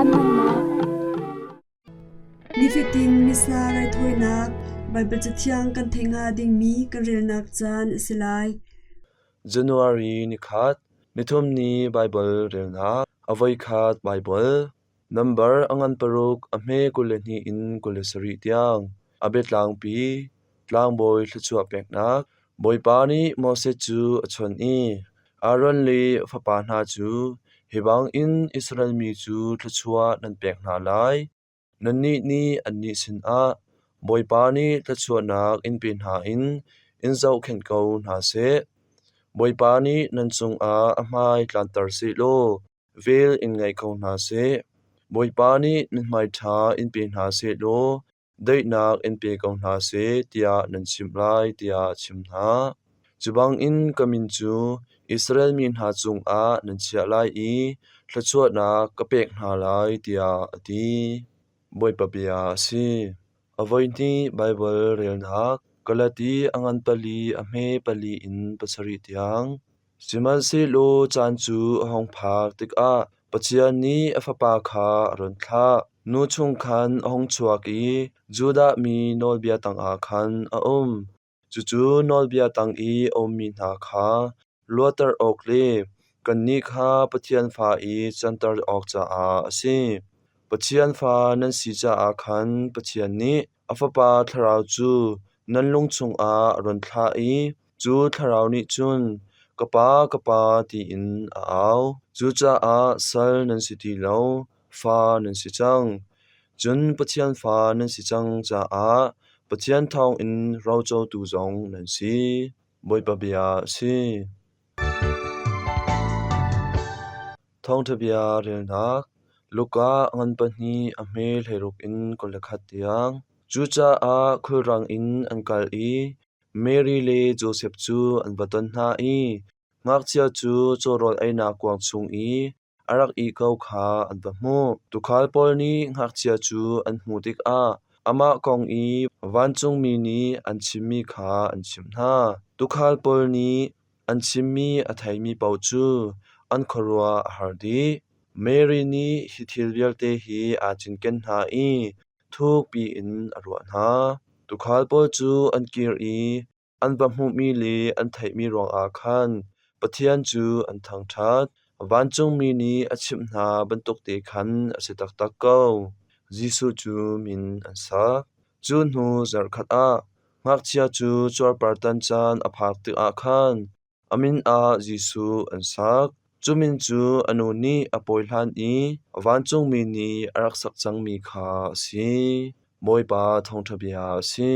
กันมันมานิฟิตินมิสนาไรถอยนักใบเบจเทียงกันเทงาดิงมีกันเรียนนักจานสิไล January ni khat mithum ni Bible relna avoi khat Bible number angan paruk ame kuleni in kulesari tiang abetlang pi tlang boy thchua peknak boy pani Moses chu achon I Aaron le fapa na chu hebang in Israel mi chu thchua nan pekna lai nanni ni anni sin a boy pani thchua nak in pin ha in zau khen ko na se boy pani nan chung a amai tlantar si lo vel in ngai ko na se boy pani nan mai tha in pin ha se lo dei nak in pe ko na se tia nan chim lai tia chim na chubang in kamin chu Israel min ha chung a nan chia lai I thachua na kapek na lai tia ati boy papia si avoi ni Bible rel nak Galati angan pali ame pali in pasari tiang simal se lo chan chu hong phak tik a pachian ni afapa kha ron thla nu chung khan hong chuak I juda mi nol bia tang a khan a chu nol bia tang I mi na kha luatar ok le kan ni kha pathian fa I chantar ok cha a asi pachian fa nan si cha a khan pachian ni afapa tharau chu nan lung chung a ron thla I chu tharau ni chun kapa ti in a aw chu cha a sal nan si ti lo fa nan si chang chun pathian fa nan si chang cha a pathian thong in rau chau tu zong nan si boy pa bia si thong thabia rel nak luka ngan pani ame leruk in kolakhat tiang chu cha a khurang in ankal I Mary le Joseph chu an baton na I ngak chia chu chorol aina kwang chung I arak I kau kha an ba mu tukhal pol ni ngak chia chu an mu tik a ama kong I wan chung mi ni an chimmi kha an chim na tukhal pol ni an chimmi athai mi pau chu an khorwa hardi Mary ni hithil bialte hi a chinken na I thuk pi in arwa na tukhal pol chu an kir I an ba mu mi le an thai mi rong a khan pathian chu an thang that wan chung mi ni achim na bantok te khan asetak tak ko Jisu chu min an sak chu nu zar khat a ngak chia chu chor partan chan aphak ti a khan amin a Jisu an sak chumin chu anu ni apoi hlan I wan chung mi ni arak sak chang mi kha si moi pa thong thabia si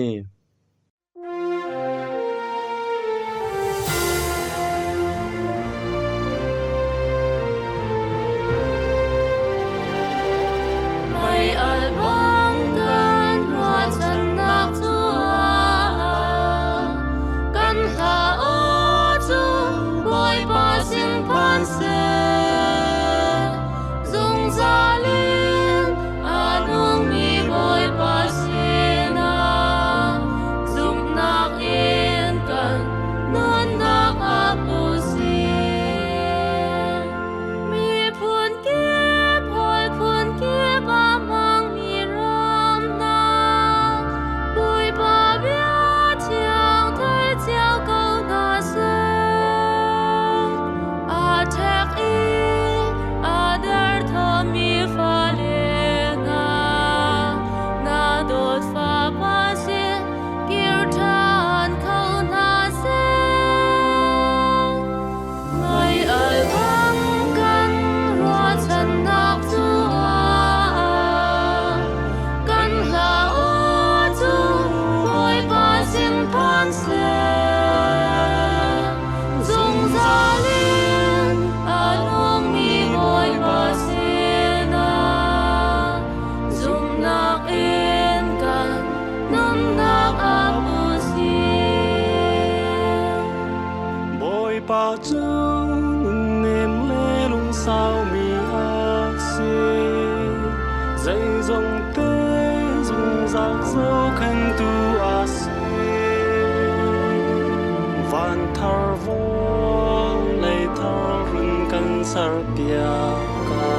sarpiaka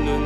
nun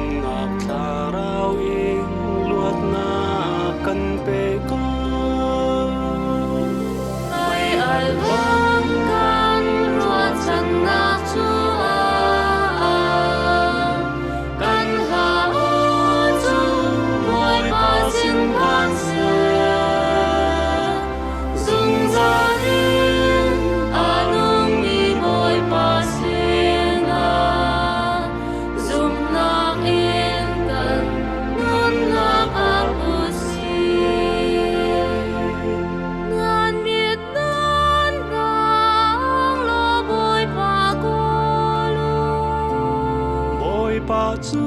chu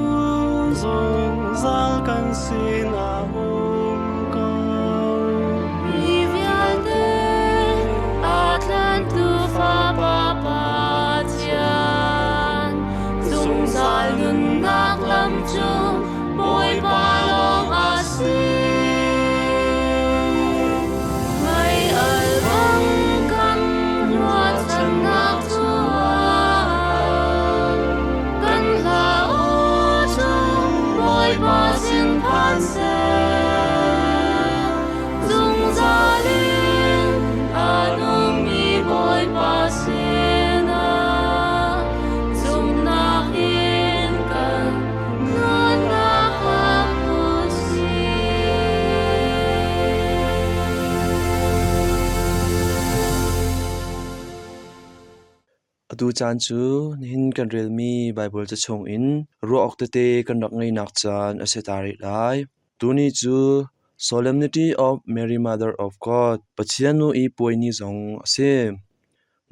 zong zal kan sin a ko Riviate Atlant tu fa pa pa tian Zung zal nun nak lam chu Boy pa long asi Mai al bang kan ruat san nak chuan Kan la u chu Boy pa sin pan se Zung zalin anong mi boy pa sina Zung nakin kan nun nakapusi adu chan chu hin kan rel mi bible cha chong in ro ok te kan rak ngai nak chan asetari lai tuni chu solemnity of Mary Mother of God pachianu I poini zong ase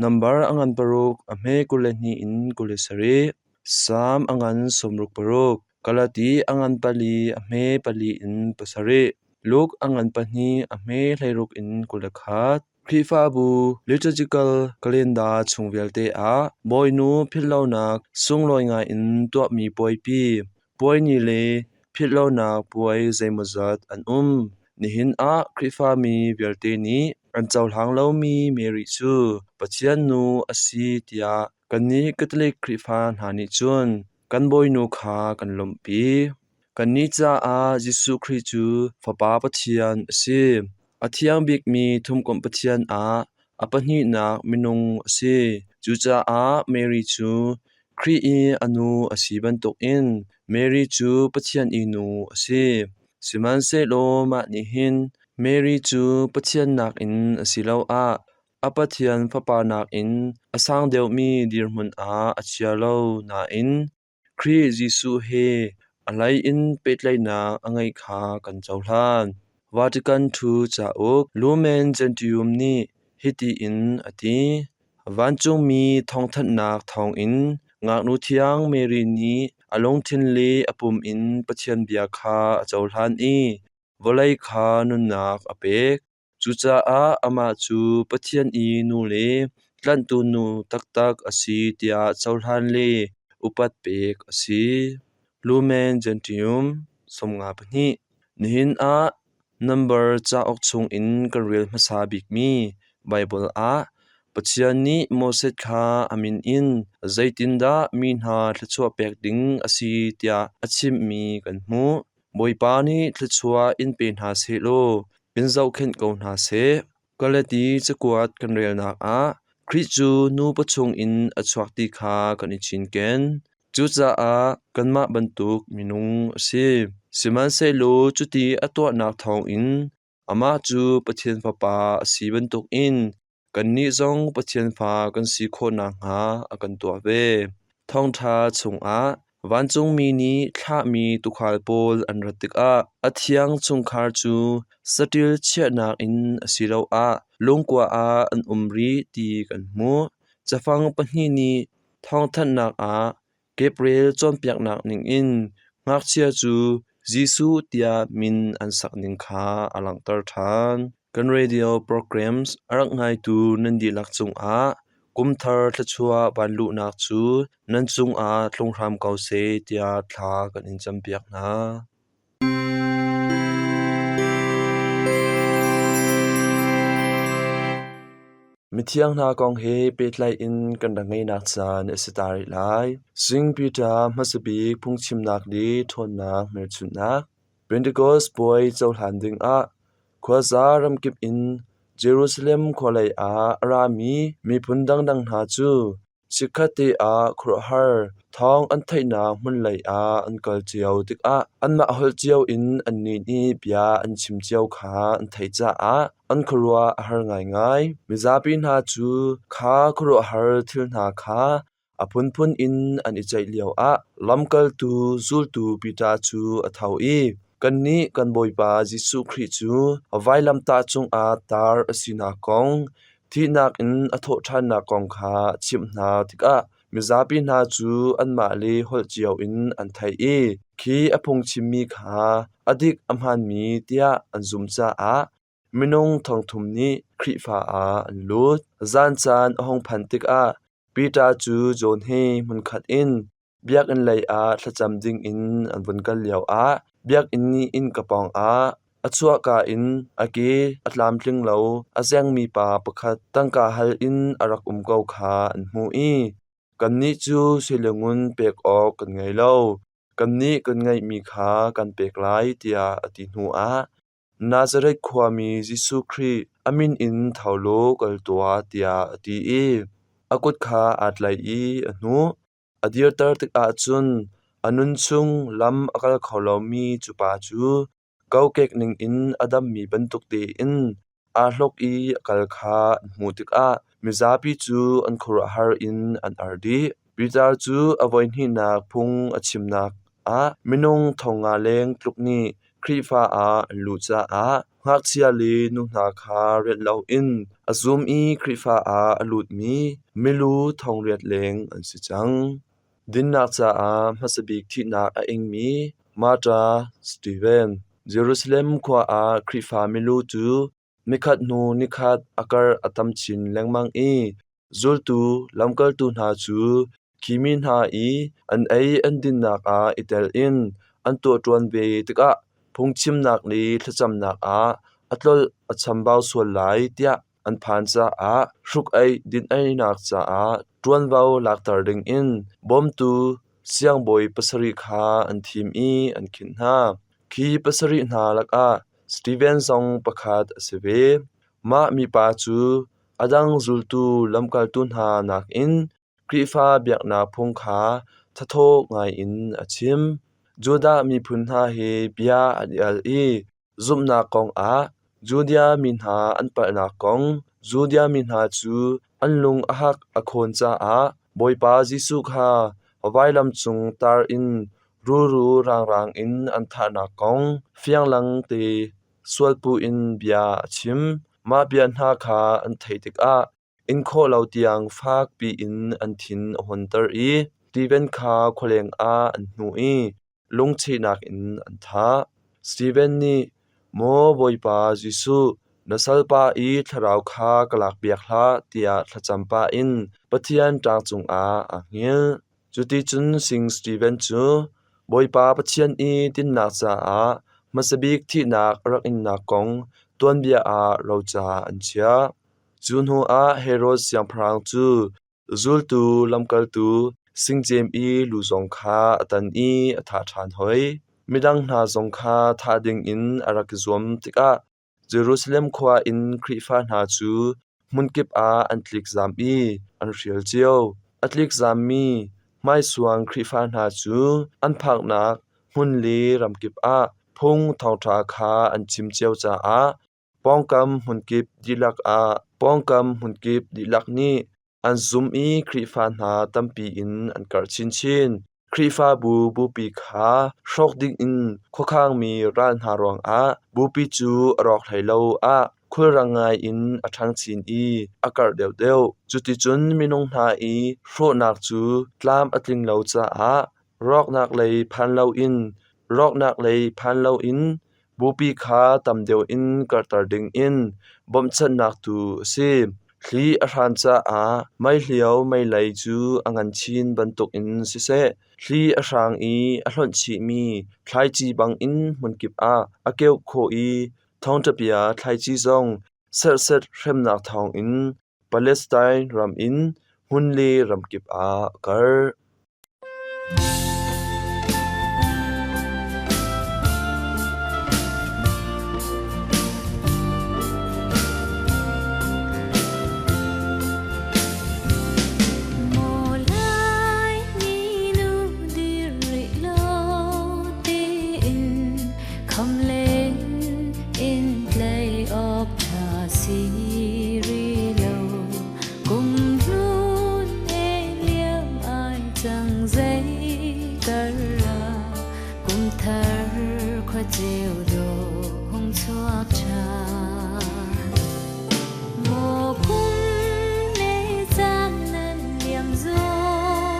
number angan paruk ame kuleni in kulesari sam angan somruk paruk kalati angan pali ame pali in pasari luk angan pani ame hlairuk in kulakhat Khifa bu liturgical calendar chungvelte a boinu philaunak sungloi nga in to mi poipi poini le philaunak poi zaimazat an nihin a Khifa mi velte ni an chawhlang lo mi Mary chu pachian nu asi tia kanni Catholic Khifa nhani chun kan boinu kha kan lompi kanni cha a Jesu Christ chu fapa pathian asi athiang bik mi thumkom pathian a apani nak minung ase chucha a Mary chu Christ I anu asiban tok in Mary chu pathian inu ase siman se lo ma ni hin Mary chu pathian nak in asilo a apathian fapa nak in asang deu mi dirmun a achialo na in Christ Jesu he alai in petlai na angai kha kan chawhlan Vatican II cha ok Lumen Gentium ni hiti in ati vanchung mi thongthat nak thong in ngak nu thiang Mary ni along thin le apum in pathian bia kha achawhlan I volai kha nun nak apek chucha a ama chu pathian I nu le tlan tu nu tak tak asi tia chawhlan le upat pek asi Lumen Gentium somnga pani nihin a number cha ok chung in kan real masabik mi Bible a pachian ni Moses kha amin in zaitinda min ha thachua pek ding asi tia achim mi kan mu boipa ni thachua in pen ha se lo pinzau khen ko na se kalati chakwat kan real nak a Christu nu pachung in achuak ti kha kan ichin ken chucha a kanma bantuk minung ase siman se lo chuti atwa nak thong in ama chu pathian papa si bantuk in kan ni zong pathian pha kan si kho na nga akan to ve thong tha chung a wanchung mi ni thla mi tukhal pol an ratik a athiang chung khar chu satil chhe nak in asilo a longkwa a an umri ti kan mu chafang pahni ni thong than nak a Gabriel chon piak nak ning in ngak chia chu Jesu tia min an sak ning kha alang tar than kan radio programs arak ngai tu nandi lak chung a kumthar thachua banlu nak chu nan chung a thlongram kau se tia thla kan in cham piak na mithiang na kong he petlai in kan dangai nak chan esitari lai sing pita masabi phungchim nak di thon nak merchun nak Pentecost boy chawhlanding a khwaza ramkip in Jerusalem kholai a arami mi phundang dang na chu sikhate a khrohar thong an thaina munlai a an kal chiao tik a anma hol chiao in anni ni pia an chim chiao kha an thai cha a an khruwa har ngai ngai mizapi na chu kha khro har thil na kha apun pun in an ichai liao a lamkal tu zul tu pita chu athau I kanni kan boipa Jesu Christ chu availam ta chung a tar asina kong thi nak in atho than na kong kha chim na tik a มิซาปีนาจูอันมาลีฮอลเจียวอินอันไทยอีคีอพงชิมมีขาอดิกอัมฮันมีเตียอันซุมซาอามินงทองทุมนี้คริฟ้าอันลุดจานจานอหงพันติกอาปีตาจูโจนเฮมุนขัดอินเบียกอินไลอาทะจำดิงอินอันบุนกันเลียวอาเบียกอินนี้อินกระปองอาอัชวกาอินอาเกอัตลามพลิงเหลาอาเซงมีปาประคัดตั้งกาฮัลอินอารักเกาขาอันหูอีกันนี้จูเสลงุนเปกออกกันไงเล่ากันนี้กันไงมีขากันเปกไลเตียอติหูอานาซาเรตความมียิสุครีอามินอินเท่าโลกัลตัวเตียอติอีอากุดขาอาจไลอีอนุอดียตร์ติกอาจุนอนุนซุงลำอักลขอลามีจุปาจูเกาเกกนิงอินอดัมมีบรรทุกเตอินอาลกอีอักลขามูติกอามิซาปิจูอันคราฮาร์อินอันอาร์ดีบิดาจูอวัยนีนักพุงอชิมนักอามินงทองงาเลงตลุกนี้ครีฟ้าอาลูจาอาหักเชียลีนุนาคาเรดลาวอินอซุมอีครีฟ้าอาลูดมีมิลูทองเรียดเลงอันสิจังดินนักจาอามัสบิกที่นักเองมีมาตราสตีเวนเยรูซาเล็มขวาอาครีฟ้ามิลูจูมิขัดนูนิขัดอากาอัตมชินแรงมังอีจูลตูลำกัลตูนาจูขีมินหาอีอันอันดินนักอาอิตาลินอันตัวจวนเบติกะพงชิมนักนี้ทจำนักอาอัตลลอัชมบาวส่วนหลายเตียอันผ่านจ้าอาชุกดินนักจ้าอาจวนบาวหลักตาดิงอินบอมตูเสียงบอยปัสริคาอันทีมอีอันขินหาขีปัสรินาลักอาสตีเวนซองประคาดเสเวมามีปาจูอดังจุลตูลำกัลตุนหานักอินครีฟ้าเบียกนาพงขาทะโทไงอินอชิมจูดามีพุนหาเฮเบียอดีอลอีซุมนากองอาจูเดียมินหาอันปะนากองจูเดียมินหาจูอันลุงอหักอโคนจ้าอาบอยปาจิสุคาไว้ลำจุงตาร์อินรูรางอินอันทานากองเฟียงลังเตสวลปูอินเบียชิมมาเบียนหาคาอันไทติกอาอินโคเหลาเตียงฟากปีอินอันทินฮอนเตอร์อีตีเวนคาโคเลงอาอันหนูอีลุงชีนักอินอันทาสตีเวนนี่โมบอยปาจิสุนัสลปาอีทราวคากลักเบียกลาเตียทจำปาอินปะเทียนจางจุงอาอังเงจุติจุนสิงสตีเวนจูบอยปาปะเทียนอีตินนักจ้าอามัสบิกที่นักรักอินนักกงตวนเบียอาเราจาอันเชียจุนหัวอาเฮโรสยังพรางจูจูลตูลำกัลตูสิงเจมอีลูซงคาตันอีอัฐาชานหอยมิดังนาซงคาทาดิงอินอารักซวมติกาเยรูซาเล็มขวาอินครีฟานาจูมุนกิบอาอันตลิกซามอีอันเรียลเจียวอัตลิกซามมีไม่สวงครีฟานาจูอันพักนักมุนลีรำกิบอาพงทองทราคาอันจิมเจียวจ้าอาป้องกำมุนกิบดีลักอาป้องกำมุนกิบดีลักนี้อันซุมอีครีฟานาตัมปีอินอันกัดชินครีฟาบูปีขาชกดิงอินข้อข้างมีร้านหารวงอาบูปีจูรอกไหลโลอาคุยรังไงอินอัทังชินอีอากาศเดียวจุติจุนมีนงนาอีโรนักจูตามอัตลิงเหลาจ้าอารอกนักเลยพันเหลาอินรอกนักเลยพันเหลาอินบูปีขาตำเดียวอินกัดตาดิงอินบอมชันนักตูซีลีอารันจ้าอาไม่เลี้ยวไม่ไหลจูอังันชินบรรทุกอินสิเซลีอารังอีอหล่นชีมีทายจีบังอินมุนกิบอาเกวโคอีทองจะเปียทายจีซองเสร็จเรมนักทองอินปาเลสไตน์รำอินหุนลีรำกิบอากัรMùa cung nê giang nân liềm dô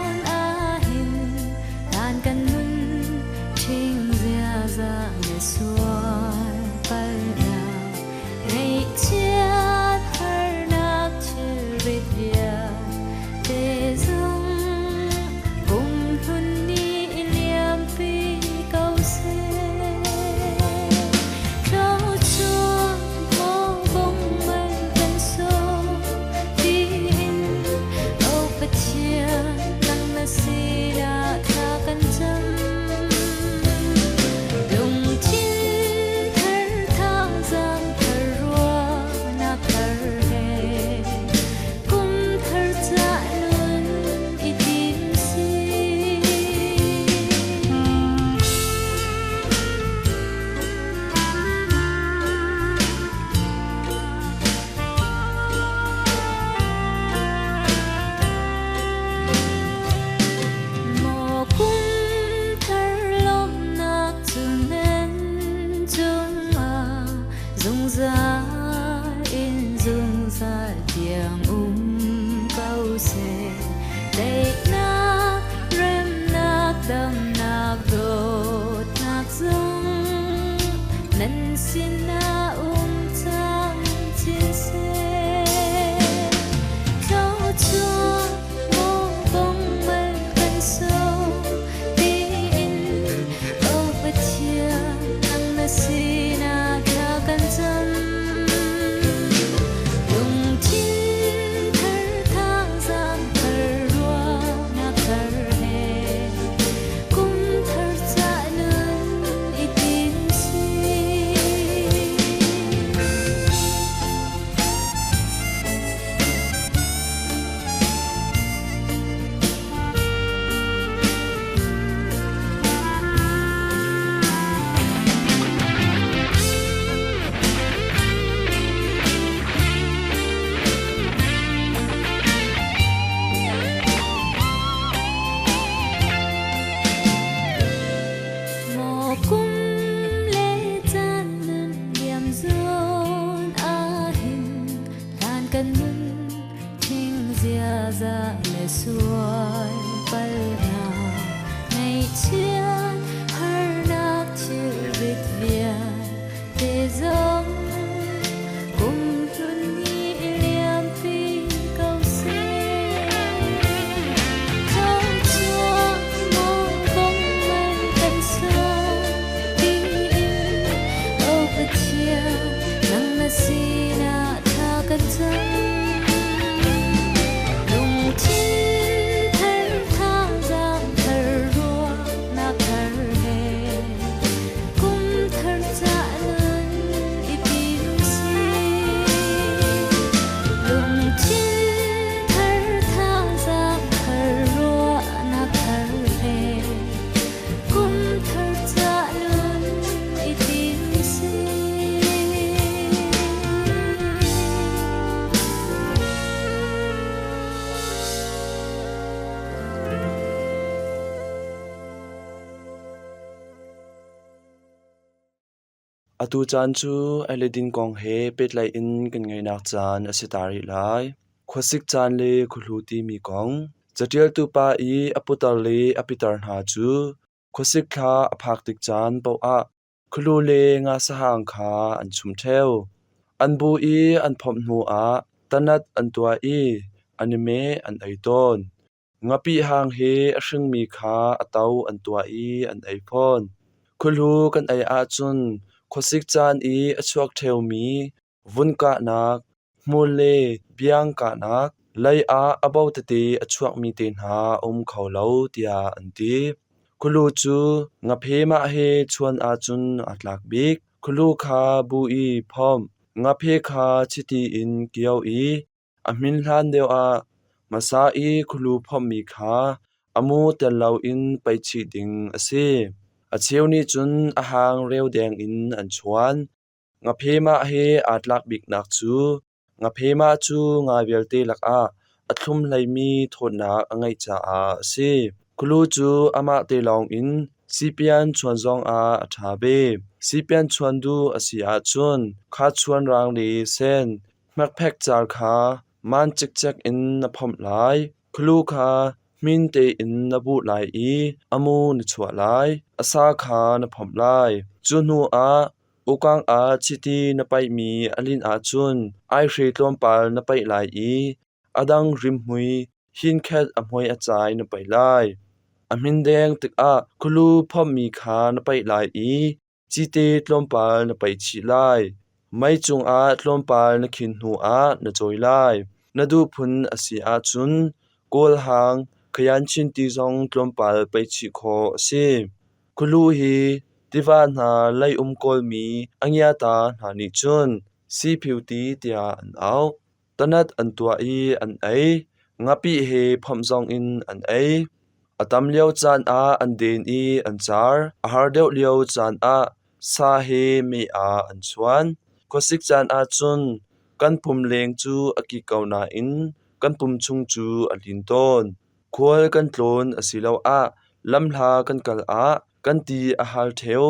อตูจานจูไอเลดินกองเฮเป็ดไลอินกันไงนักจานอสิตาริไลขวสิกจานเลคุลูตีมีกองจะเดียลตูปาอีอปุตาเลอปิตารหาจูขวสิกคาอภาคติกจานเปาอะคุลูเลงาสหางคาอันชุมเทวอันบูอีอันพอมหัวอะตันัดอันตัวอีอันเมอันไอตอนงาปีหางเฮอชิงมีคาอตาวอันตัวอีอันไอพอนคุลูกันไออาจุนขวสิกจานอีอชวกเทวมีวุนกะนักมูเลเบียงกะนักไลอาabout te a chuak mi ten ha khawlo tia anti khulu chu nga phema he chuan a chun atlak bik khulu kha bu i phom nga phe kha chiti in kiau i amin hlan deu a masa i khulu phom mi kha amu tel lau in pai chi ding ase a cheuni chun a hang reu deng in an chuan nga phema he atlak bik nak chu nga phema chu nga velte lak a athum laimi thona angai cha a si kulu chu ama te long in sipian chuan zong a athabe sipian chuan du asia chun kha chuan rang li sen mak phek char kha man chik chak in na phom lai kulu kha min te in na bu lai i amu ni chwa lai asa kha na phom lai chunu a ukang a chiti na pai mi alin a chun ai hri tlom pal na pai lai i adang rim hui hin khet a hmoi a chai na pai lai amin deng tik a khulu phom mi kha na pai lai i chite tlom pal na pai chi lai mai chung a tlom pal na khin hu a na choi lai na du phun asi a chun kol hang khayan chin ti zong tlom pal pai chi kho ase khulu hi tiwa na lai kol mi angya ta na ni chun si phiuti tia an au tanat an tua i an ai ngapi he phom zong in an ai atam leo chan a an den i an char a har deuh leo chan a sa he me a an chuan khosik chan a chun kan pum leng chu aki kauna in kan pum chung chu alin ton khol kan tlon asilo a lamhla kan kal a kan ti a hal theu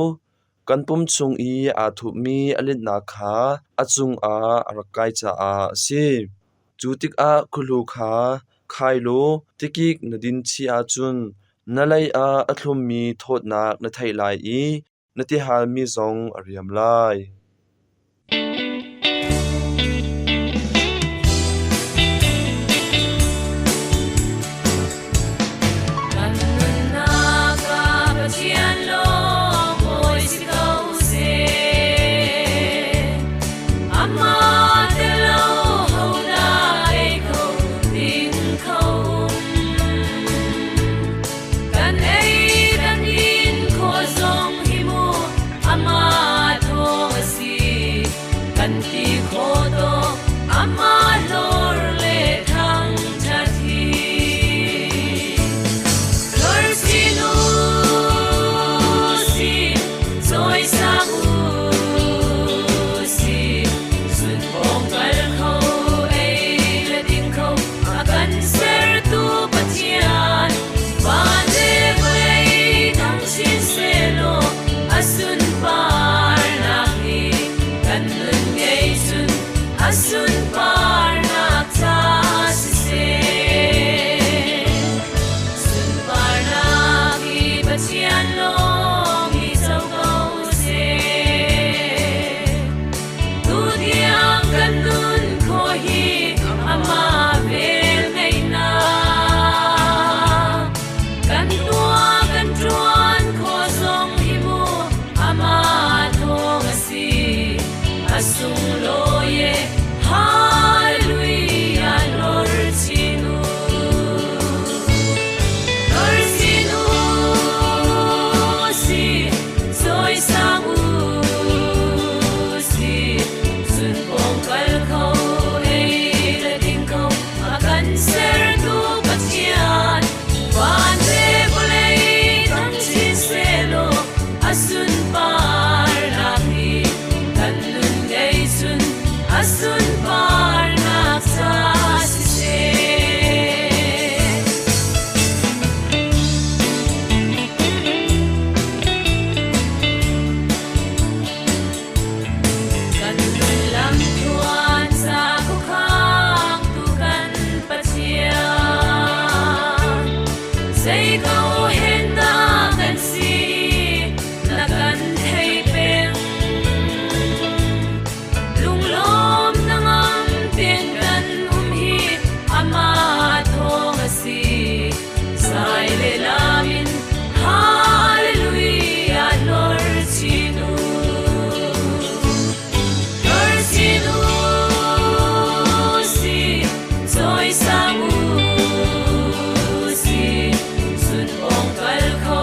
kan pum chung i a thu mi alit na kha achung a arakai cha a si chutik a khulu kha khailo tikik nadin chi a chun nalai a athlum mi thot nak na thai lai i nati hal mi zong ariam lai Ama thong câu hen na kan si na kan thei peng lung lom na ngam ten kan hi ama thong si sai le lamin hallelujah lord sinu si joy samu si sun ong kal kho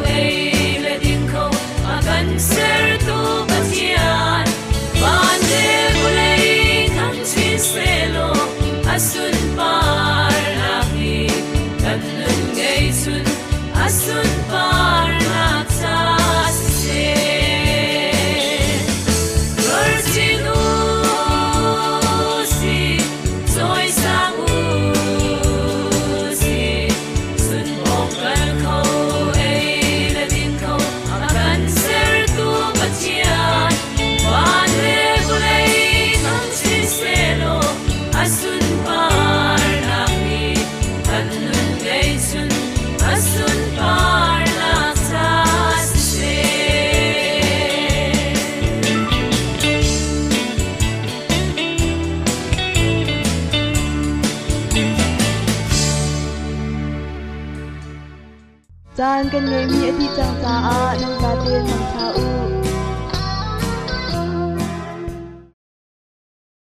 ei le ding kho akan ser tu patian ban de kulei thang chin selo asun par na hi kan nun ngei sun asun par na cha se chan kan ngai mi ati chang ta a